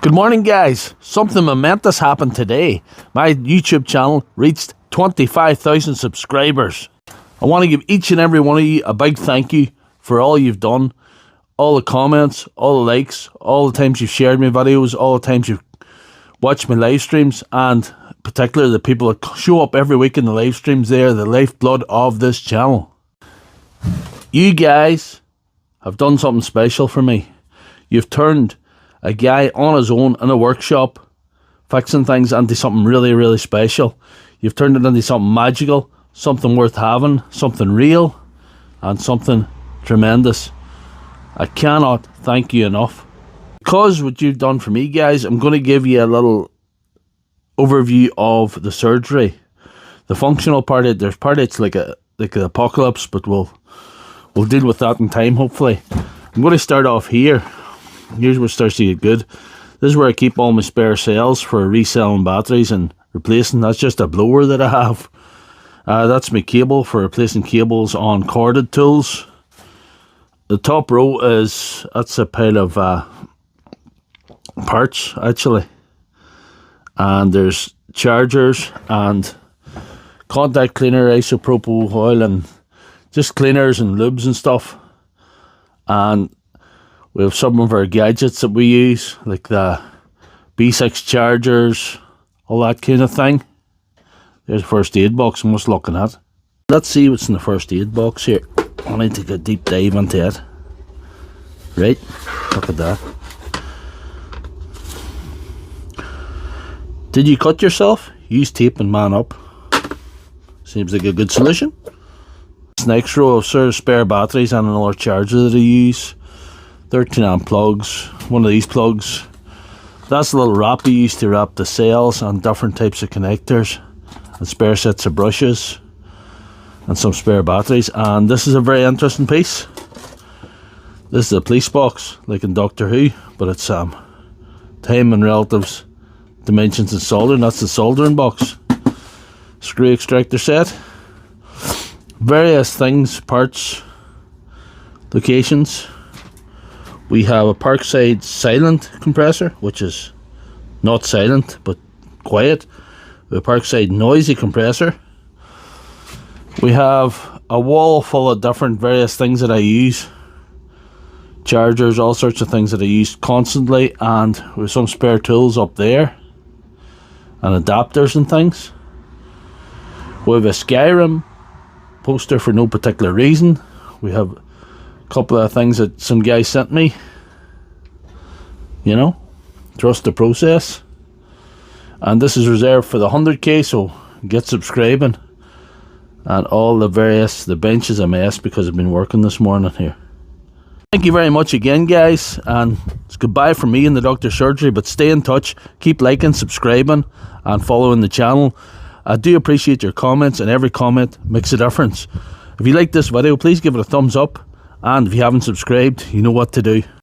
Good morning, guys. Something momentous happened today. My YouTube channel reached 25,000 subscribers. I want to give each and every one of you a big thank you for all you've done. All the comments, all the likes, all the times you've shared my videos, all the times you've watched my live streams, and particularly the people that show up every week in the live streams. They're the lifeblood of this channel. You guys have done something special for me. You've turned a guy on his own in a workshop fixing things into something really, really special. You've turned it into something magical, something worth having, something real, and something tremendous. I cannot thank you enough. Because what you've done for me, guys, I'm going to give you a little overview of the surgery. The functional part, there's part it's like an apocalypse, but we'll deal with that in time, hopefully. I'm going to start off here. Here's where it starts to get good. This is where I keep all my spare cells for reselling batteries and replacing. That's just a blower that I have. That's my cable for replacing cables on corded tools. The top row that's a pile of parts, actually. And there's chargers and contact cleaner, isopropyl oil, and just cleaners and lubes and stuff. And we have some of our gadgets that we use, like the B6 chargers, all that kind of thing. There's a first aid box I'm just looking at. Let's see what's in the first aid box here. I need to take a deep dive into it. Right, look at that. Did you cut yourself? Use tape and man up. Seems like a good solution. This next row of spare batteries and another charger that I use. 13 amp plugs, one of these plugs. That's a little wrap you used to wrap the cells and different types of connectors, and spare sets of brushes and some spare batteries. And this is a very interesting piece. This is a police box, like in Doctor Who, but it's time and relatives, dimensions and soldering. That's the soldering box. Screw extractor set. Various things, parts, locations. We have a Parkside silent compressor, which is not silent but quiet. We have a Parkside noisy compressor. We have a wall full of different various things that I use. Chargers, all sorts of things that I use constantly, and with some spare tools up there and adapters and things. We have a Skyrim poster for no particular reason. We have a couple of things that some guy sent me. You know, trust the process. And this is reserved for the 100k, so get subscribing. And all the bench is a mess because I've been working this morning here. Thank you very much again, guys, and it's goodbye from me and the doctor's surgery, but stay in touch, keep liking, subscribing and following the channel. I do appreciate your comments, and every comment makes a difference. If you like this video, please give it a thumbs up, and if you haven't subscribed, you know what to do.